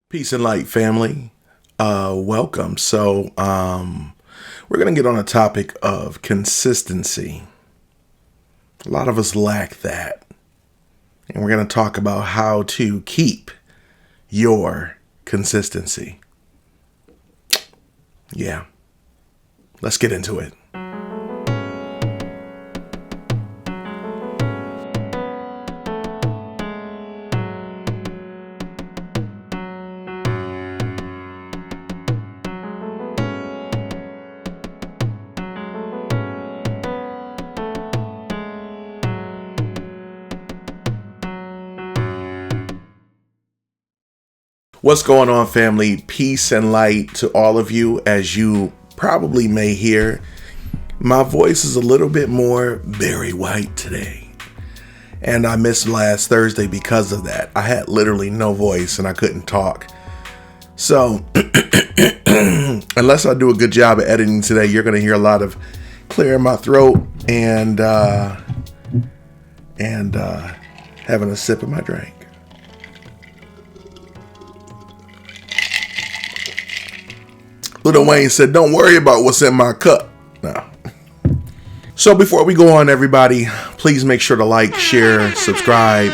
Peace and light, family. Welcome. We're going to get on a topic of consistency. A lot of us lack that. And we're going to talk about how to keep your consistency. Yeah. Let's get into it. What's going on, family? Peace and light to all of you. As you probably may hear, my voice is a little bit more Barry White today. And I missed last Thursday because of that. I had literally no voice and I couldn't talk. So, unless I do a good job of editing today, you're going to hear a lot of clearing my throat and having a sip of my drink. Lil Wayne said, "Don't worry about what's in my cup." No. So before we go on, everybody, please make sure to like, share, subscribe,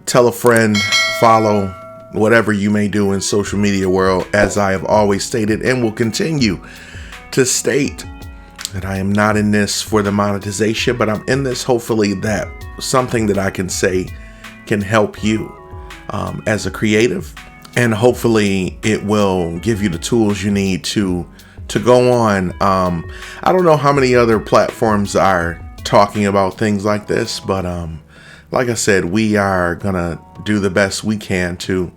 tell a friend, follow, whatever you may do in social media world. As I have always stated and will continue to state, that I am not in this for the monetization, but I'm in this hopefully that something that I can say can help you as a creative. And hopefully it will give you the tools you need to go on. I don't know how many other platforms are talking about things like this, but like I said, we are gonna do the best we can to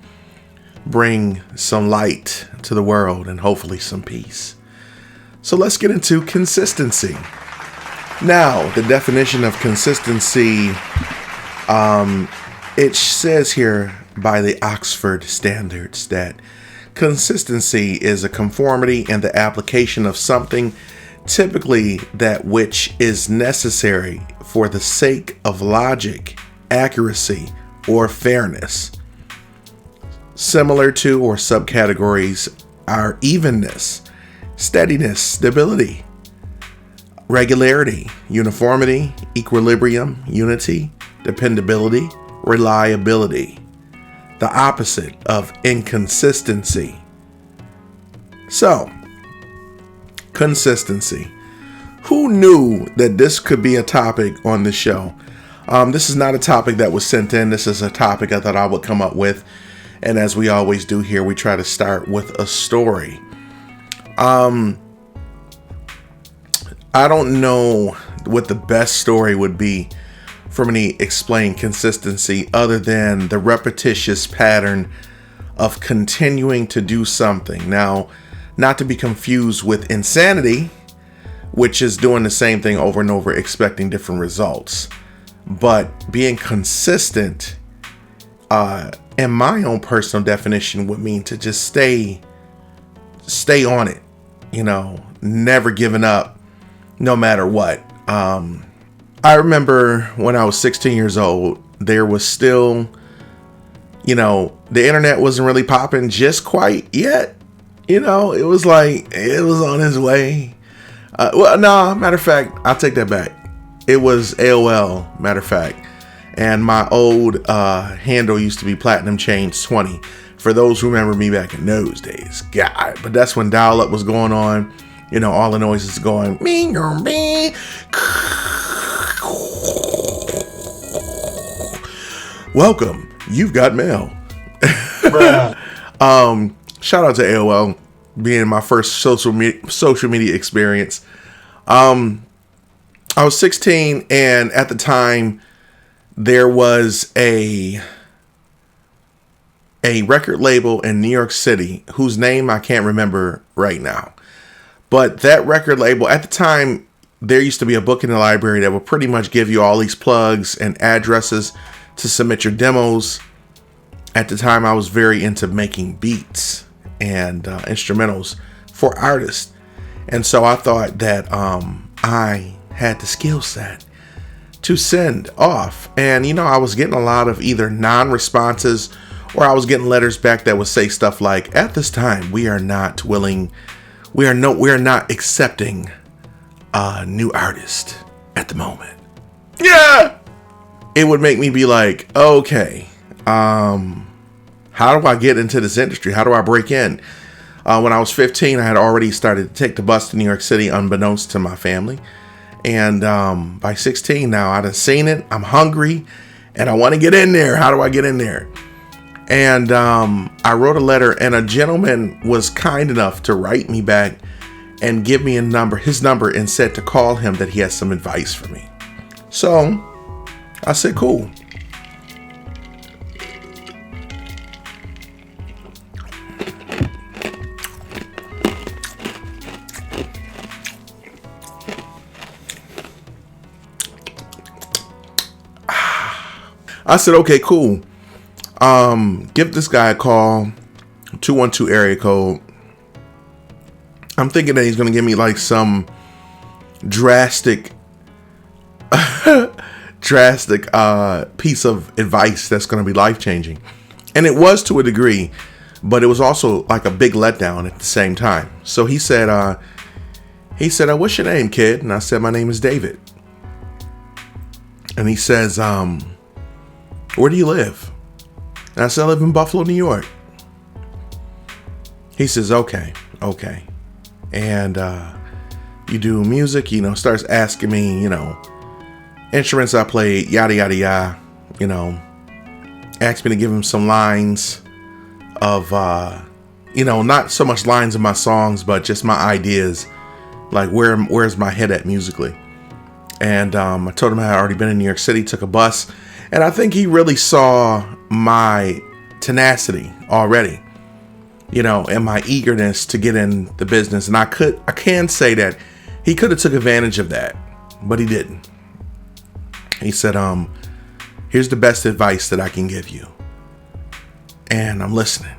bring some light to the world and hopefully some peace. So let's get into consistency. Now, the definition of consistency, it says here by the Oxford Standards that consistency is a conformity and the application of something, typically that which is necessary for the sake of logic, accuracy, or fairness. Similar to or subcategories are evenness, steadiness, stability, regularity, uniformity, equilibrium, unity, dependability, reliability. The opposite of inconsistency. So, consistency. Who knew that this could be a topic on the show? This is not a topic that was sent in. This is a topic I thought I would come up with. And as we always do here, we try to start with a story. I don't know what the best story would be for me to explain consistency other than the repetitious pattern of continuing to do something. Now, not to be confused with insanity, which is doing the same thing over and over, expecting different results. But being consistent, in my own personal definition, would mean to just stay on it, never giving up, no matter what. I remember when I was 16 years old, there was still, the internet wasn't really popping just quite yet. It was like, it was on its way. Matter of fact, I'll take that back. It was AOL, matter of fact. And my old handle used to be Platinum Chains 20. For those who remember me back in those days. God, but that's when dial-up was going on. All the noises going, me. Welcome, you've got mail. Shout out to AOL being my first social media experience. I was 16, and at the time there was a record label in New York City whose name I can't remember right now. But that record label, at the time, there used to be a book in the library that would pretty much give you all these plugs and addresses to submit your demos. At the time, I was very into making beats and instrumentals for artists. And so I thought that I had the skill set to send off. And, I was getting a lot of either non-responses where I was getting letters back that would say stuff like, at this time, we are not accepting a new artist at the moment. Yeah. It would make me be like, okay, how do I get into this industry? How do I break in? When I was 15, I had already started to take the bus to New York City unbeknownst to my family. And by 16 now, I'd seen it. I'm hungry and I want to get in there. How do I get in there? And I wrote a letter, and a gentleman was kind enough to write me back and give me his number, and said to call him, that he has some advice for me. So I said, cool. I said, okay, cool. Give this guy a call, 212 area code. I'm thinking that he's going to give me like some drastic piece of advice that's going to be life-changing. And it was, to a degree, but it was also like a big letdown at the same time. So he said, what's your name, kid? And I said, my name is David. And he says, where do you live? And I said, I live in Buffalo, New York. He says, okay. And you do music, starts asking me, instruments I played, yada, yada, yada, asked me to give him some lines of, not so much lines of my songs, but just my ideas, like where's my head at musically. And I told him I had already been in New York City, took a bus. And I think he really saw my tenacity already, and my eagerness to get in the business. And I can say that he could have took advantage of that, but he didn't. He said, here's the best advice that I can give you. And I'm listening.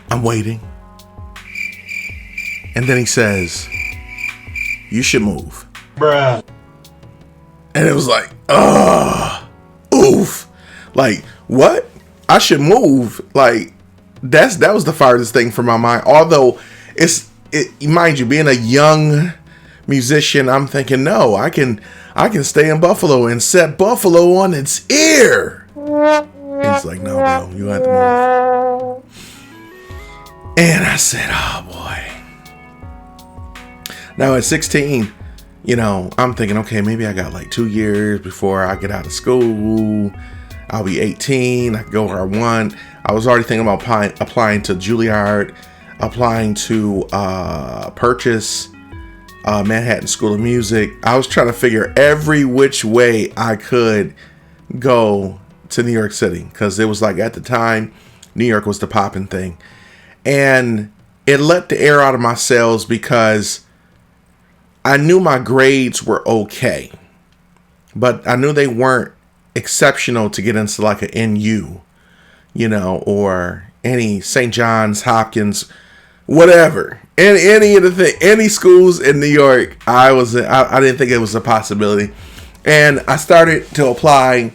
I'm waiting. And then he says, you should move. Bruh. And it was like, oof. Like, what? I should move. Like, that was the farthest thing from my mind. Although mind you, being a young musician, I'm thinking, no, I can stay in Buffalo and set Buffalo on its ear. He's like, no, bro, you have to move. And I said, oh boy. Now at 16, I'm thinking, okay, maybe I got like 2 years before I get out of school. I'll be 18. I can go where I want. I was already thinking about applying to Juilliard, applying to Purchase, Manhattan School of Music. I was trying to figure every which way I could go to New York City, because it was like, at the time, New York was the popping thing. And it let the air out of my sails, because I knew my grades were okay, but I knew they weren't exceptional to get into like an NU, or any St. John's, Hopkins, whatever. And any schools in New York, I didn't think it was a possibility. And I started to apply,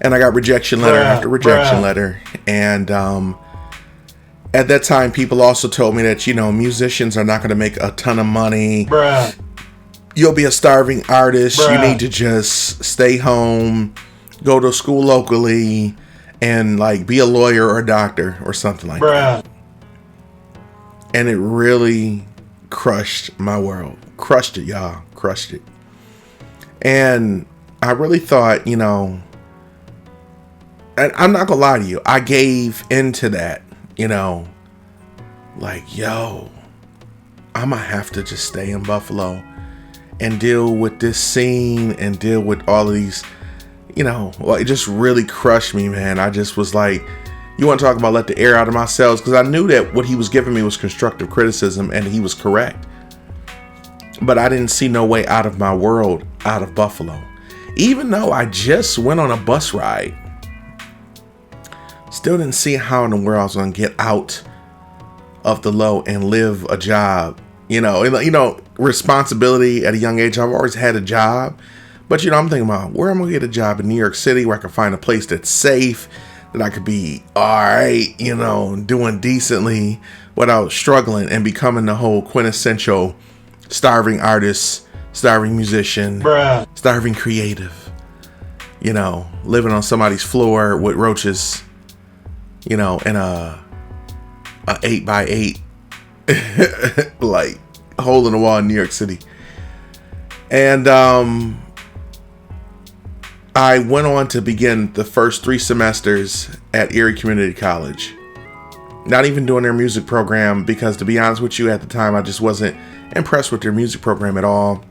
and I got rejection letter after rejection letter. And at that time, people also told me that, musicians are not going to make a ton of money. Bruh. You'll be a starving artist. Bruh. You need to just stay home, go to school locally, and like be a lawyer or a doctor or something like that. And it really crushed my world. Crushed it, y'all. Crushed it. And I really thought, and I'm not going to lie to you, I gave into that. Like, yo, I might have to just stay in Buffalo and deal with this scene and deal with all of these, it just really crushed me, man. I just was like, you want to talk about let the air out of my sails? Because I knew that what he was giving me was constructive criticism, and he was correct. But I didn't see no way out of my world, out of Buffalo. Even though I just went on a bus ride, still didn't see how in the world I was going to get out of the low and live a job. Responsibility at a young age. I've always had a job, But, I'm thinking about where I'm going to get a job in New York City where I can find a place that's safe, that I could be all right, doing decently without struggling and becoming the whole quintessential starving artist, starving musician, starving creative, living on somebody's floor with roaches, in a 8x8, like hole in the wall in New York City. And, I went on to begin the first 3 semesters at Erie Community College. Not even doing their music program because, to be honest with you, at the time, I just wasn't impressed with their music program at all.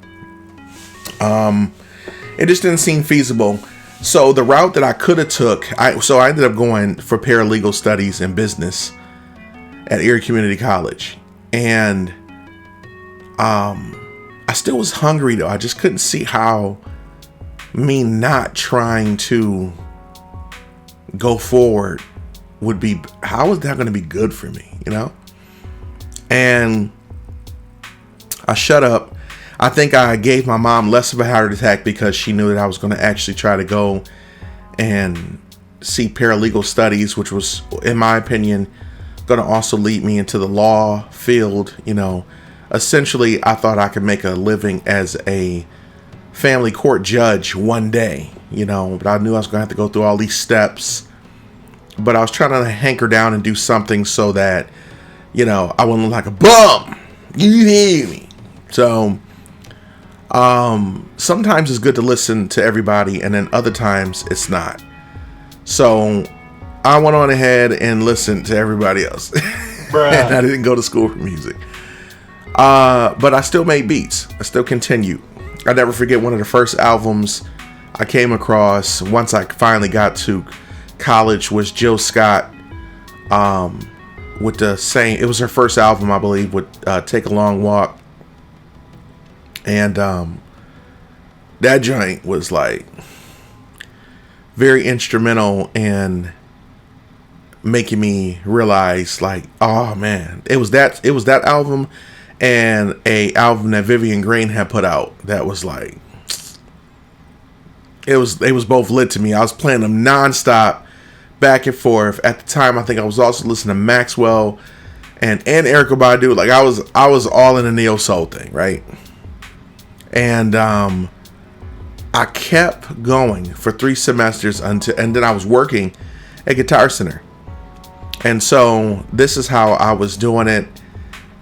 It just didn't seem feasible. So the route that I could have took, I ended up going for paralegal studies and business at Erie Community College. And I still was hungry, though. I just couldn't see how me not trying to go forward would be, how is that going to be good for me, And I shut up. I think I gave my mom less of a heart attack because she knew that I was going to actually try to go and see paralegal studies, which was, in my opinion, going to also lead me into the law field. Essentially, I thought I could make a living as a family court judge one day, but I knew I was going to have to go through all these steps. But I was trying to hanker down and do something so that, I wouldn't look like a bum. You hear me? So, sometimes it's good to listen to everybody, and then other times it's not. So, I went on ahead and listened to everybody else. And I didn't go to school for music. But I still made beats. I still continued. I never forget one of the first albums I came across once I finally got to college was Jill Scott, with the same, it was her first album, I believe, with Take a Long Walk. And that joint was like very instrumental in making me realize, like, oh man, it was that album and a album that Vivian Green had put out that was like, it was both lit to me. I was playing them nonstop, back and forth. At the time, I think I was also listening to Maxwell and Erykah Badu. Like I was all in the neo soul thing, right? And I kept going for 3 semesters and then I was working at Guitar Center. And so this is how I was doing it.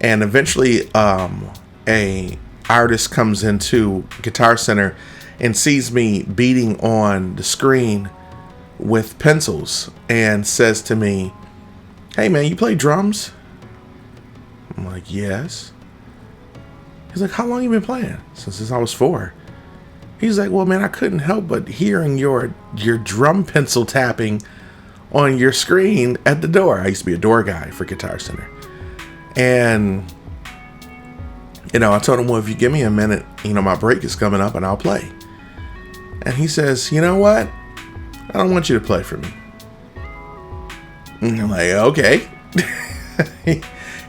And eventually, a artist comes into Guitar Center and sees me beating on the screen with pencils and says to me, "Hey man, you play drums?" I'm like, "Yes." He's like, "How long you been playing?" Since I was 4. He's like, "Well man, I couldn't help but hearing your drum pencil tapping on your screen at the door." I used to be a door guy for Guitar Center. And, I told him, "Well, if you give me a minute, my break is coming up and I'll play." And he says, "You know what? I don't want you to play for me." And I'm like, "Okay."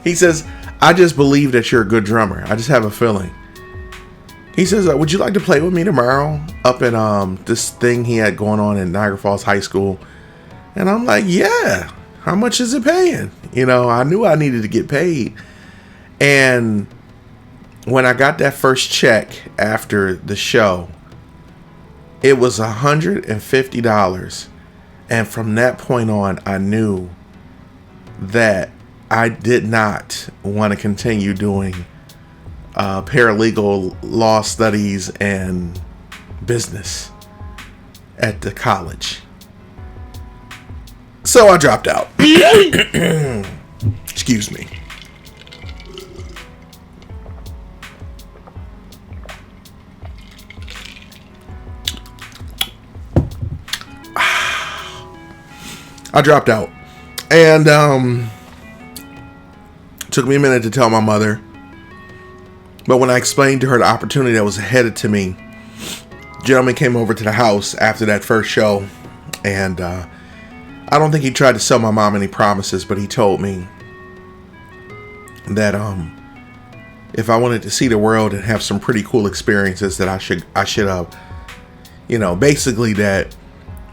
He says, "I just believe that you're a good drummer. I just have a feeling." He says, "Would you like to play with me tomorrow up at this thing he had going on in Niagara Falls High School?" And I'm like, "Yeah. How much is it paying?" I knew I needed to get paid. And when I got that first check after the show, it was $150. And from that point on, I knew that I did not want to continue doing paralegal law studies and business at the college. So I dropped out. Excuse me. I dropped out. And took me a minute to tell my mother. But when I explained to her the opportunity that was headed to me, a gentleman came over to the house after that first show. And I don't think he tried to sell my mom any promises, but he told me that if I wanted to see the world and have some pretty cool experiences, that I should basically that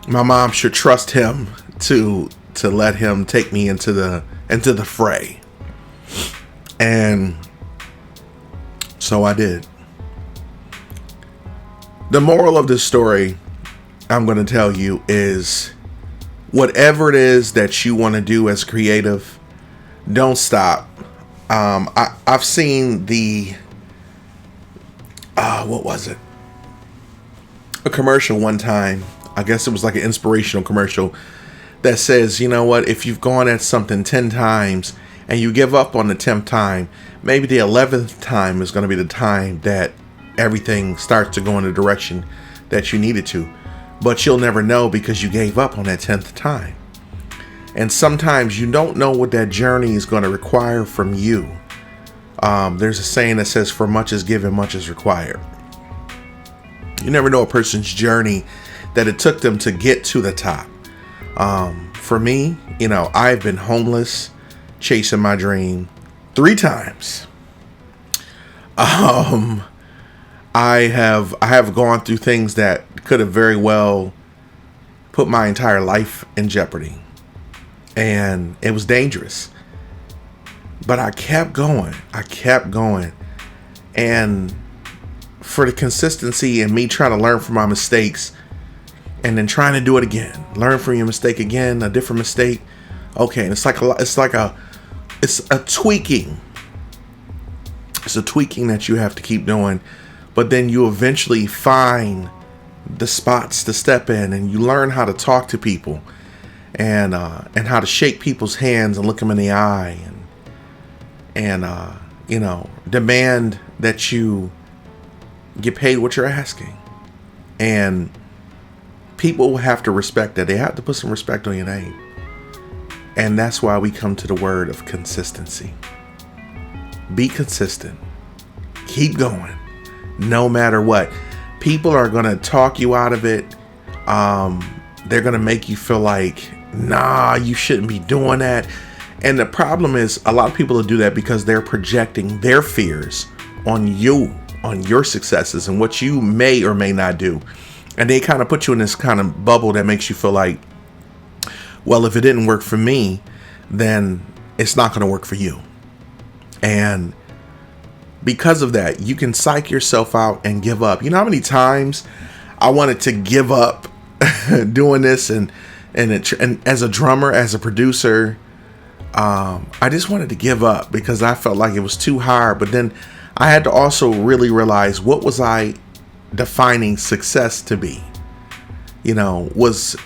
my mom should trust him to let him take me into the fray. And so I did. The moral of this story I'm going to tell you is, whatever it is that you want to do as creative, don't stop. I've seen what was it? A commercial one time. I guess it was like an inspirational commercial that says, you know what, if you've gone at something 10 times and you give up on the 10th time, maybe the 11th time is going to be the time that everything starts to go in the direction that you needed to. But you'll never know because you gave up on that 10th time. And sometimes you don't know what that journey is going to require from you. There's a saying that says, for much is given, much is required. You never know a person's journey that it took them to get to the top. For me, I've been homeless, chasing my dream 3 times. I have gone through things that could have very well put my entire life in jeopardy. And it was dangerous. But I kept going. And for the consistency and me trying to learn from my mistakes and then trying to do it again, learn from your mistake again, a different mistake. Okay. And it's a tweaking. It's a tweaking that you have to keep doing, but then you eventually find the spots to step in, and you learn how to talk to people and how to shake people's hands and look them in the eye and demand that you get paid what you're asking. And people will have to respect that. They have to put some respect on your name. And that's why we come to the word of consistency. Be consistent. Keep going. No matter what. People are going to talk you out of it. They're going to make you feel like, nah, you shouldn't be doing that. And the problem is, a lot of people will do that because they're projecting their fears on you, on your successes and what you may or may not do. And they kind of put you in this kind of bubble that makes you feel like, well, if it didn't work for me, then it's not going to work for you. And because of that, you can psych yourself out and give up. You know how many times I wanted to give up doing this and as a drummer, as a producer, I just wanted to give up because I felt like it was too hard. But then I had to also really realize, what was I defining success to be? Was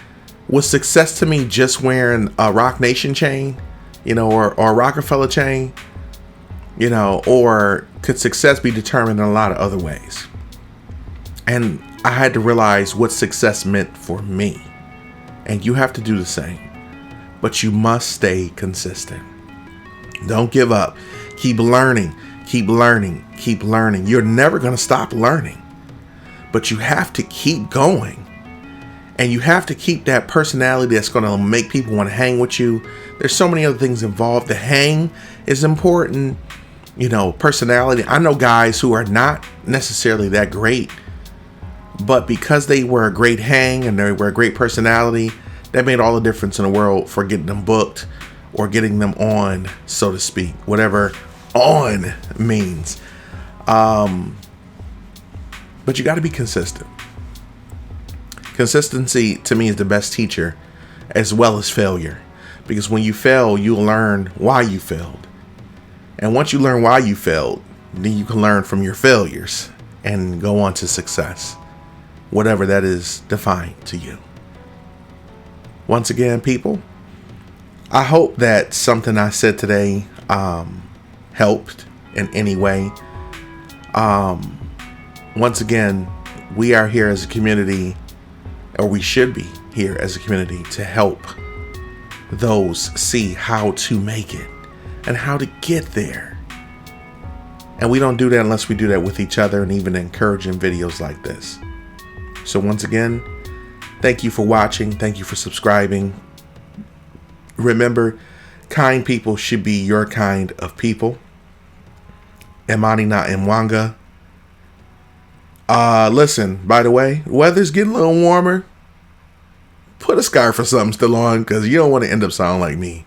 success to me just wearing a Rock Nation chain, or a Rockefeller chain, or could success be determined in a lot of other ways? And I had to realize what success meant for me. And you have to do the same. But you must stay consistent. Don't give up. Keep learning. Keep learning. Keep learning. You're never going to stop learning. But you have to keep going. And you have to keep that personality that's going to make people want to hang with you. There's so many other things involved. The hang is important. Personality. I know guys who are not necessarily that great, but because they were a great hang and they were a great personality, that made all the difference in the world for getting them booked or getting them on, so to speak, whatever on means. But you got to be consistent. Consistency to me is the best teacher, as well as failure, because when you fail, you'll learn why you failed. And once you learn why you failed, then you can learn from your failures and go on to success, whatever that is defined to you. Once again, people, I hope that something I said today helped in any way. Once again, we are here as a community, or we should be here as a community, to help those see how to make it and how to get there. And we don't do that unless we do that with each other and even encouraging videos like this. So once again, thank you for watching. Thank you for subscribing. Remember, kind people should be your kind of people. Imani na Imwanga. Listen, by the way, weather's getting a little warmer. Put a scarf or something still on, because you don't want to end up sounding like me.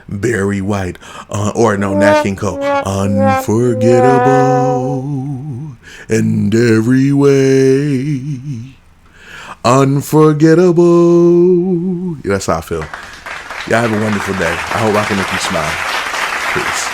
Barry White, or no, Nat King Cole. Unforgettable in every way. Unforgettable. Yeah, that's how I feel. Y'all have a wonderful day. I hope I can make you smile. Peace.